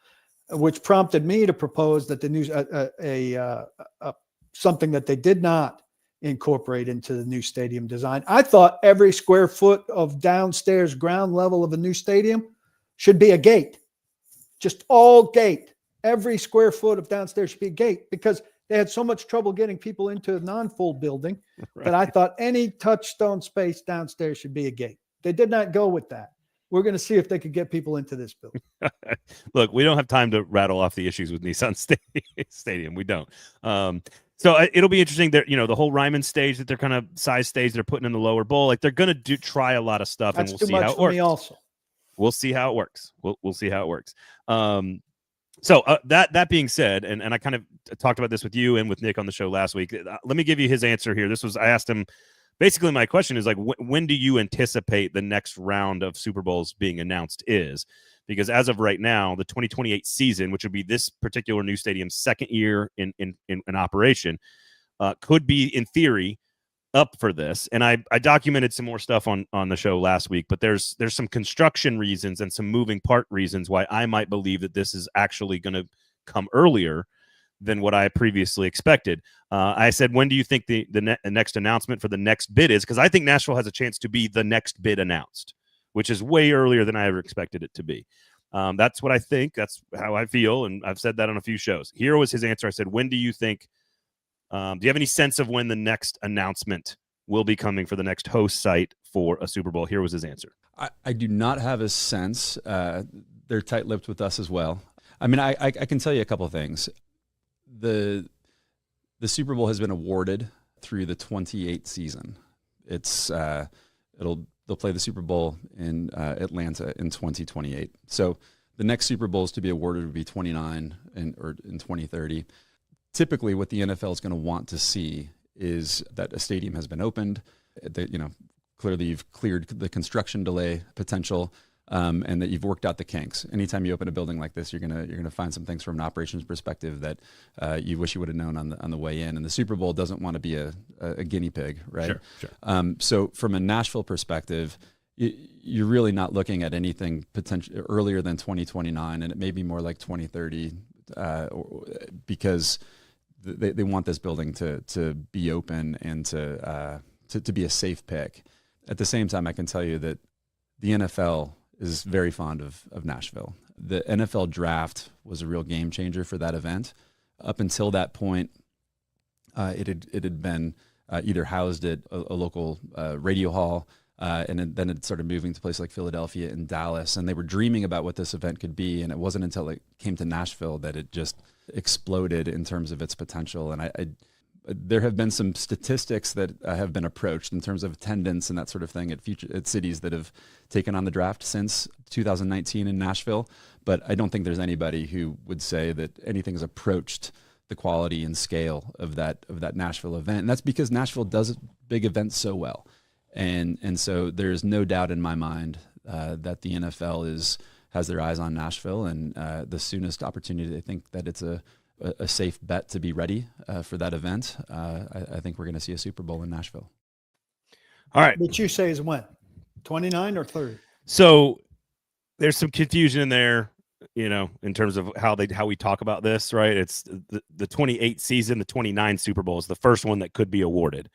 which prompted me to propose that the new something that they did not incorporate into the new stadium design. I thought every square foot of downstairs ground level of a new stadium should be a gate, just all gate. Every square foot of downstairs should be a gate, because they had so much trouble getting people into a non-full building that I thought any touchstone space downstairs should be a gate. They did not go with that. We're going to see if they could get people into this building. Look, we don't have time to rattle off the issues with Nissan Stadium. We don't. So it'll be interesting that, the whole Ryman stage that they're kind of size stage they're putting in the lower bowl, like they're going to try a lot of stuff. That's and we'll too see much how it for works. me also. We'll see how it works. We'll see how it works. So that being said, and I kind of talked about this with you and with Nick on the show last week. Let me give you his answer here. I asked him, basically my question is like, when do you anticipate the next round of Super Bowls being announced is? Because as of right now, the 2028 season, which would be this particular new stadium's second year in operation, could be, in theory, up for this. And I documented some more stuff on the show last week, but there's some construction reasons and some moving part reasons why I might believe that this is actually going to come earlier than what I previously expected. I said, when do you think the next announcement for the next bid is? Because I think Nashville has a chance to be the next bid announced, which is way earlier than I ever expected it to be. That's what I think. That's how I feel, and I've said that on a few shows. Here was his answer. I said, when do you think do you have any sense of when the next announcement will be coming for the next host site for a Super Bowl? Here was his answer. I do not have a sense. They're tight-lipped with us as well. I mean, I can tell you a couple of things. The Super Bowl has been awarded through the 28 season. They'll play the Super Bowl in Atlanta in 2028. So the next Super Bowls to be awarded would be 29 or in 2030. Typically, what the NFL is going to want to see is that a stadium has been opened. Clearly you've cleared the construction delay potential, and that you've worked out the kinks. Anytime you open a building like this, you're gonna find some things from an operations perspective that you wish you would have known on the way in. And the Super Bowl doesn't want to be a guinea pig, right? Sure. So from a Nashville perspective, you're really not looking at anything potential earlier than 2029, and it may be more like 2030, because they want this building to be open and to be a safe pick. At the same time, I can tell you that the NFL is very fond of Nashville. The NFL draft was a real game changer for that event. Up until that point, it had been either housed at a local radio hall then it started moving to places like Philadelphia and Dallas, and they were dreaming about what this event could be. And it wasn't until it came to Nashville that it just exploded in terms of its potential. And there have been some statistics that have been approached in terms of attendance and that sort of thing at cities that have taken on the draft since 2019 in Nashville. But I don't think there's anybody who would say that anything has approached the quality and scale of that Nashville event. And that's because Nashville does big events so well. And so there's no doubt in my mind that the NFL has their eyes on Nashville, and the soonest opportunity, I think that it's a safe bet to be ready for that event. I think we're going to see a Super Bowl in Nashville. All right. Which you say is when? 29 or 30? So there's some confusion in there, in terms of how we talk about this, right? It's the 28 season, the 29 Super Bowl is the first one that could be awarded.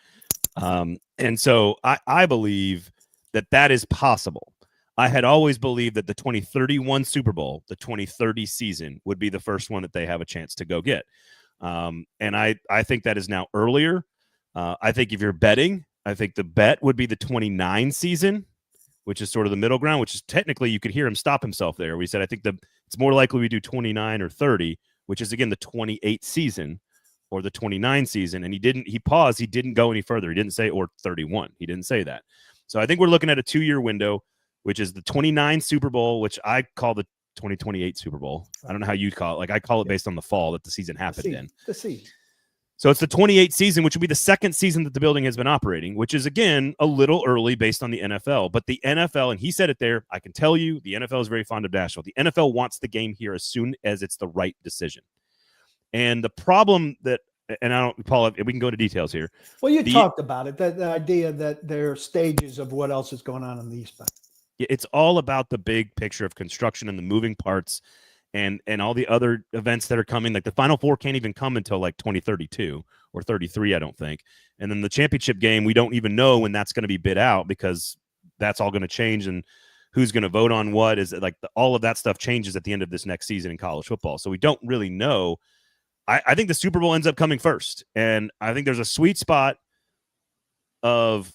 And so I believe that is possible. I had always believed that the 2031 Super Bowl, the 2030 season, would be the first one that they have a chance to go get. And I think that is now earlier. I think if you're betting, I think the bet would be the 29 season, which is sort of the middle ground, which is technically you could hear him stop himself there. We said, I think it's more likely we do 29 or 30, which is, again, the 28 season or the 29 season. And he paused. He didn't go any further. He didn't say, or 31. He didn't say that. So I think we're looking at a 2-year window, which is the 29 Super Bowl, which I call the 2028 Super Bowl. I don't know how you call it. Like, I call it based on the fall that the season happened in. The season. So it's the 28 season, which will be the second season that the building has been operating, which is, again, a little early based on the NFL. But the NFL, and he said it there, I can tell you, the NFL is very fond of Nashville. The NFL wants the game here as soon as it's the right decision. And the problem and I don't, Paul, we can go into details here. Well, you talked about it, the idea that there are stages of what else is going on in the East Bank. It's all about the big picture of construction and the moving parts and all the other events that are coming. Like the Final Four can't even come until like 2032 or 33, I don't think. And then the championship game, we don't even know when that's going to be bid out, because that's all going to change, and who's going to vote on what is like all of that stuff changes at the end of this next season in college football. So we don't really know. I think the Super Bowl ends up coming first, and I think there's a sweet spot of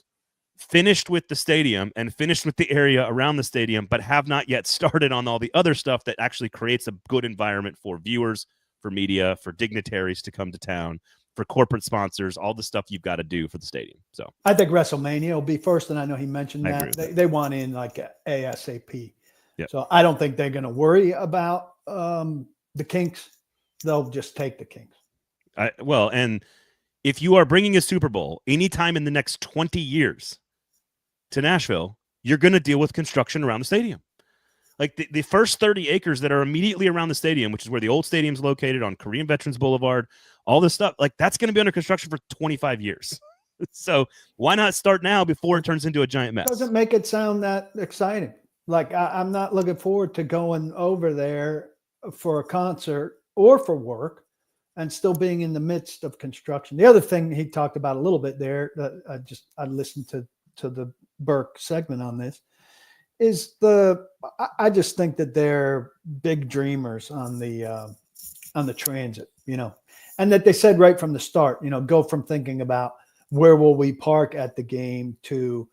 finished with the stadium and finished with the area around the stadium, but have not yet started on all the other stuff that actually creates a good environment for viewers, for media, for dignitaries to come to town, for corporate sponsors, all the stuff you've got to do for the stadium. So I think WrestleMania will be first, and I know he mentioned that. They want in like ASAP. Yep. So I don't think they're going to worry about the kinks. They'll just take the kinks. And if you are bringing a Super Bowl anytime in the next 20 years to Nashville, you're going to deal with construction around the stadium. Like the first 30 acres that are immediately around the stadium, which is where the old stadium's located on Korean Veterans Boulevard, all this stuff, like that's going to be under construction for 25 years. So why not start now before it turns into a giant mess? Doesn't make it sound that exciting. Like I'm not looking forward to going over there for a concert or for work and still being in the midst of construction. The other thing he talked about a little bit there that I listened to the Burke segment on this is I just think that they're big dreamers on the transit, and that they said right from the start, go from thinking about where will we park at the game to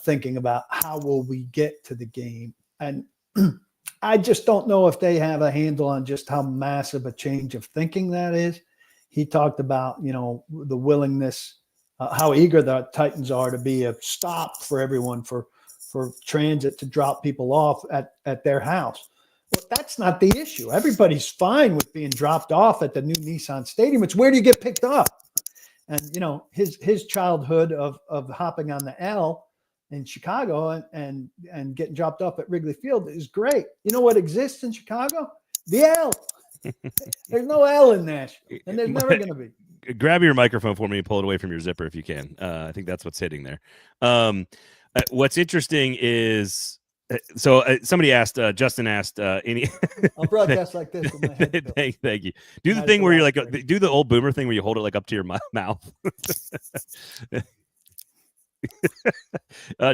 thinking about how will we get to the game. And I just don't know if they have a handle on just how massive a change of thinking that is. He talked about, the willingness, how eager the Titans are to be a stop for everyone for transit to drop people off at their house. Well, that's not the issue. Everybody's fine with being dropped off at the new Nissan Stadium. It's where do you get picked up? And, his childhood of hopping on the L in Chicago and getting dropped off at Wrigley Field is great. You know what exists in Chicago? The L. There's no L in Nashville, and there's never going to be. Grab your microphone for me and pull it away from your zipper if you can. I think that's what's hitting there. What's interesting is, somebody asked, Justin asked, any. I'll broadcast like this with my head. Thank you. Do the thing where you're like, do the old boomer thing where you hold it like up to your mouth.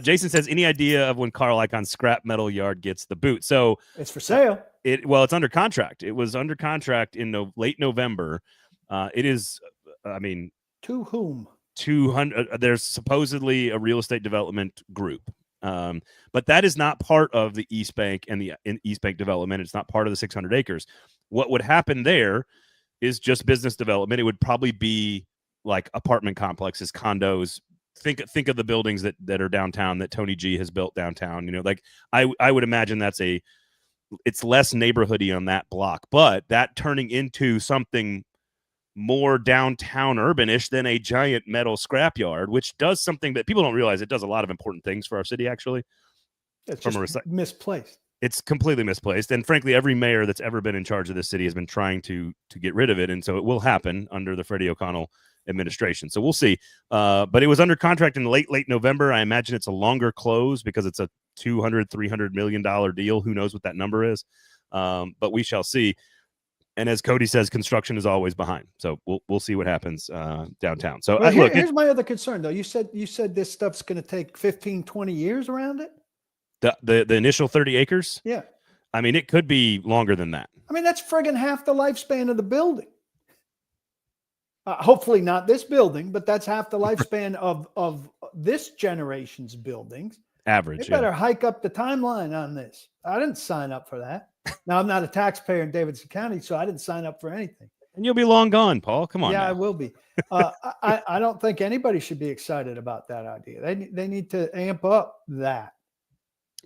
Jason says, any idea of when Carl Icon's scrap metal yard gets the boot? So it's for sale. It's under contract. It was under contract in late November. It is, to whom? 200. There's supposedly a real estate development group, but that is not part of the East Bank and the East Bank development. It's not part of the 600 acres. What would happen there is just business development. It would probably be like apartment complexes, condos. Think of the buildings that are downtown that Tony G has built downtown. Like I would imagine it's less neighborhoody on that block, but that turning into something more downtown urbanish than a giant metal scrapyard, which does something that people don't realize. It does a lot of important things for our city, actually. It's just misplaced. It's completely misplaced. And frankly, every mayor that's ever been in charge of this city has been trying to get rid of it. And so it will happen under the Freddie O'Connell administration. So we'll see. But it was under contract in late November. I imagine it's a longer close because it's a $200-300 million deal. Who knows what that number is? But we shall see. And as Cody says, construction is always behind. So we'll see what happens downtown. So well, here's my other concern, though. You said this stuff's going to take 15, 20 years around it. The initial 30 acres. Yeah. I mean, it could be longer than that. I mean, that's friggin' half the lifespan of the building. Hopefully not this building, but that's half the lifespan of this generation's buildings. Average. They better hike up the timeline on this. I didn't sign up for that. Now, I'm not a taxpayer in Davidson County, so I didn't sign up for anything. And you'll be long gone, Paul. Come on. Yeah, now. I will be. I don't think anybody should be excited about that idea. They need to amp up that.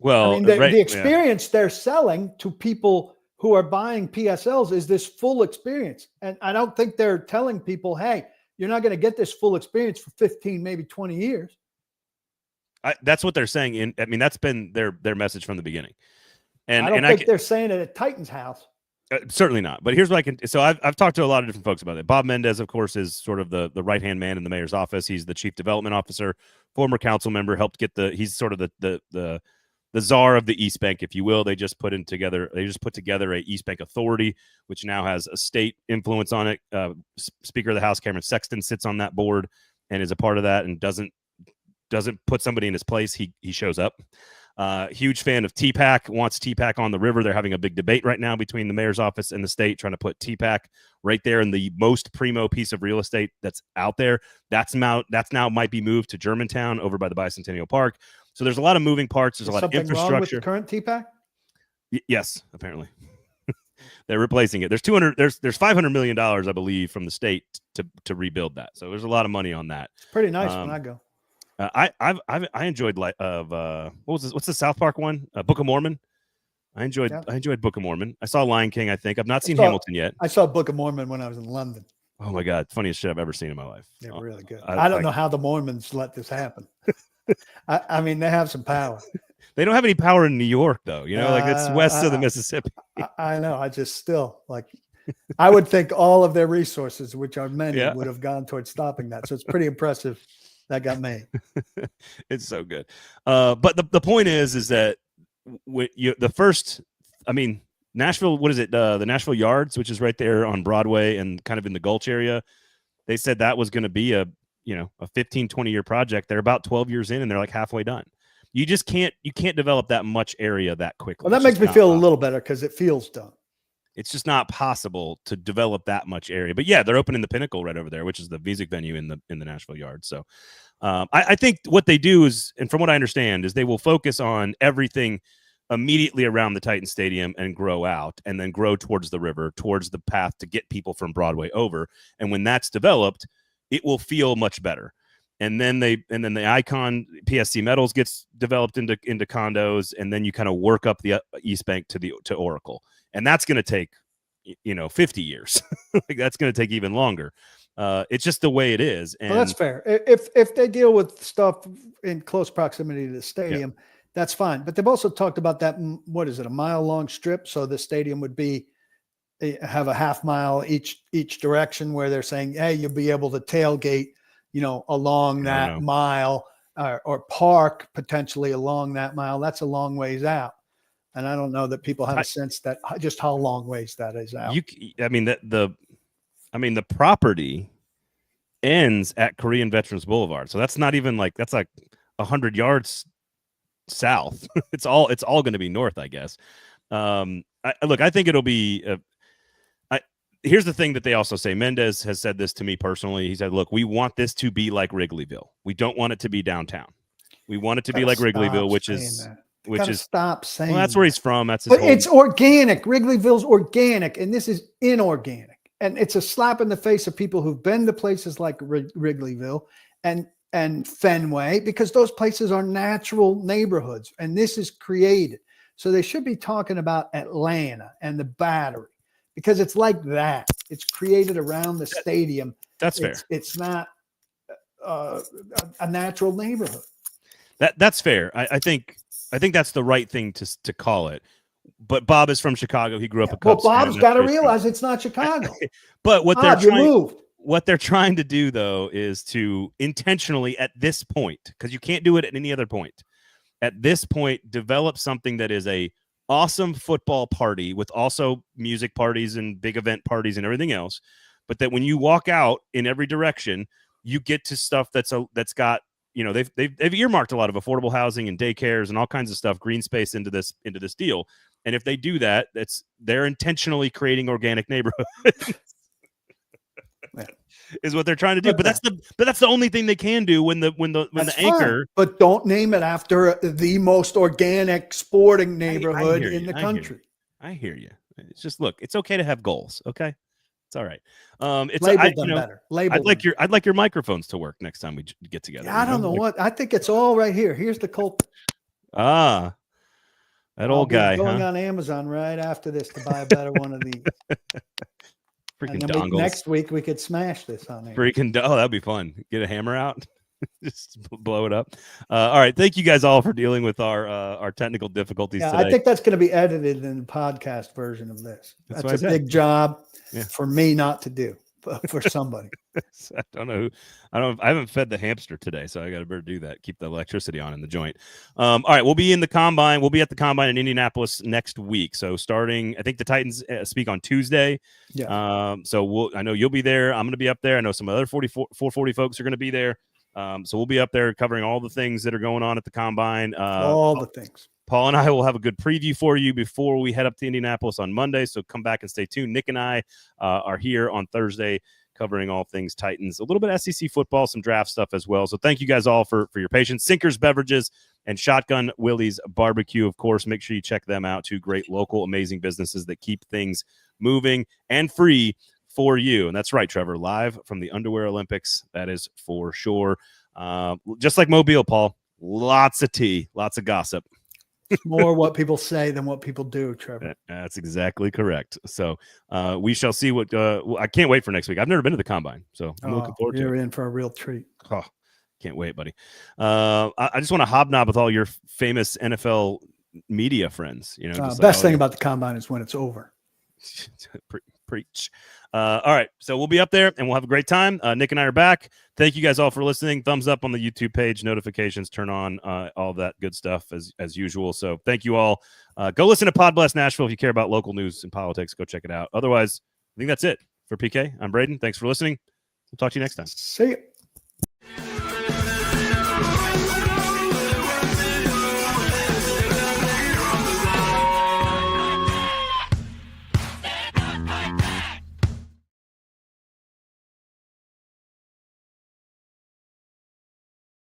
Well, I mean, the experience they're selling to people who are buying PSLs is this full experience. And I don't think they're telling people, hey, you're not going to get this full experience for 15, maybe 20 years. That's what they're saying. I mean, that's been their message from the beginning. And I don't think they're saying it at Titan's house. Certainly not. But here's what I can. So I've talked to a lot of different folks about it. Bob Mendez, of course, is sort of the right-hand man in the mayor's office. He's the chief development officer, former council member, helped get he's sort of the czar of the East Bank, if you will. They just put together a East Bank authority, which now has a state influence on it. Speaker of the House, Cameron Sexton, sits on that board and is a part of that and doesn't put somebody in his place. He shows up. Huge fan of TPAC, wants TPAC on the river. They're having a big debate right now between the mayor's office and the state, trying to put TPAC right there in the most primo piece of real estate that's out there. That's now might be moved to Germantown over by the Bicentennial Park. So there's a lot of moving parts. There's a lot of infrastructure. Wrong with the current TPAC? Yes, apparently. They're replacing it. There's $500 million, I believe, from the state to rebuild that. So there's a lot of money on that. It's pretty nice when I go. I enjoyed what's the South Park one? Book of Mormon. I enjoyed Book of Mormon. I saw Lion King. I think I've not seen Hamilton yet. I saw Book of Mormon when I was in London. Oh my God, funniest shit I've ever seen in my life. They're really good. I don't know how the Mormons let this happen. I mean, they have some power. They don't have any power in New York, though. Like it's west of the Mississippi. I know. I just still I would think all of their resources, which are many, would have gone towards stopping that. So it's pretty impressive. That got made. It's so good. But the point is that Nashville, what is it? The Nashville Yards, which is right there on Broadway and kind of in the Gulch area. They said that was going to be a 15, 20-year project. They're about 12 years in and they're like halfway done. You can't develop that much area that quickly. Well, that makes me feel a little better because it feels done. It's just not possible to develop that much area. But yeah, they're opening the Pinnacle right over there, which is the music venue in the Nashville Yard. So I think what they do is, and from what I understand, is they will focus on everything immediately around the Titan Stadium and grow out, and then grow towards the river, towards the path to get people from Broadway over. And when that's developed, it will feel much better. And then the Icon PSC Metals gets developed into condos, and then you kind of work up the East Bank to Oracle. And that's going to take, 50 years. Like that's going to take even longer. It's just the way it is. And that's fair. If they deal with stuff in close proximity to the stadium, that's fine. But they've also talked about that. What is it? A mile long strip. So the stadium would have a half mile each direction, where they're saying, hey, you'll be able to tailgate, along that mile or park potentially along that mile. That's a long ways out. And I don't know that people have a sense that just how long ways that is out. The property ends at Korean Veterans Boulevard. So that's not even that's like 100 yards south. It's all going to be north, I guess. I think it'll be, here's the thing that they also say. Mendez has said this to me personally. He said, look, we want this to be like Wrigleyville. We don't want it to be downtown. We want it to be like Wrigleyville, which is stop saying well, that's where he's from. That's his but whole... it's organic. Wrigleyville's organic, and this is inorganic. And it's a slap in the face of people who've been to places like Wrigleyville and Fenway, because those places are natural neighborhoods, and this is created. So they should be talking about Atlanta and the Battery, because it's like that. It's created around the stadium. That's fair. It's not a natural neighborhood. That's fair. I think that's the right thing to call it. But Bob is from Chicago. He grew up a Cubs fan. Bob's got to realize it's not Chicago. But what they're trying to do, though, is to intentionally at this point, because you can't do it at any other point, at this point, develop something that is a awesome football party with also music parties and big event parties and everything else. But that when you walk out in every direction, you get to stuff that's got, you know, they've earmarked a lot of affordable housing and daycares and all kinds of stuff, green space into this deal. And if they do that, they're intentionally creating organic neighborhoods. Is what they're trying to do. But that's the only thing they can do when the anchor. But don't name it after the most organic sporting neighborhood in the country. I hear you. It's just, look, it's okay to have goals. Okay. It's all right. Better. I'd like your microphones to work next time we get together. Yeah, I don't know what. I think it's all right here. Here's the culprit. That old guy. Going on Amazon right after this to buy a better one of these. Freaking dongles. Next week we could smash this on there. That'd be fun. Get a hammer out, just blow it up. All right, thank you guys all for dealing with our technical difficulties today. I think that's going to be edited in the podcast version of this. That's a big job for me not to do, but for somebody. I don't know. I haven't fed the hamster today, so I got to better do that. Keep the electricity on in the joint. All right, we'll be in the combine. We'll be at the combine in Indianapolis next week. So starting, I think the Titans speak on Tuesday. Yeah. So I know you'll be there. I'm going to be up there. I know some other 440 folks are going to be there. So we'll be up there covering all the things that are going on at the combine. All the things. Paul and I will have a good preview for you before we head up to Indianapolis on Monday. So come back and stay tuned. Nick and I are here on Thursday, covering all things Titans, a little bit of SEC football, some draft stuff as well. So thank you guys all for your patience. Sinkers Beverages and Shotgun Willie's Barbecue, of course. Make sure you check them out. Two great local, amazing businesses that keep things moving and free for you. And that's right, Trevor, live from the Underwear Olympics. That is for sure. Just like Mobile, Paul, lots of tea, lots of gossip. It's more what people say than what people do, Trevor. That's exactly correct. So we shall see what I can't wait for next week. I've never been to the combine, so I'm looking forward to it. You're in for a real treat. Oh, can't wait, buddy. I just want to hobnob with all your famous NFL media friends. You know, best thing about the combine is when it's over. Preach. All right, so we'll be up there and we'll have a great time. Nick and I are back. Thank you guys all for listening. Thumbs up on the YouTube page, notifications, turn on all that good stuff as usual. So thank you all. Go listen to Pod Blast Nashville if you care about local news and politics. Go check it out. Otherwise, I think that's it for PK. I'm Braden. Thanks for listening. We'll talk to you next time. See you.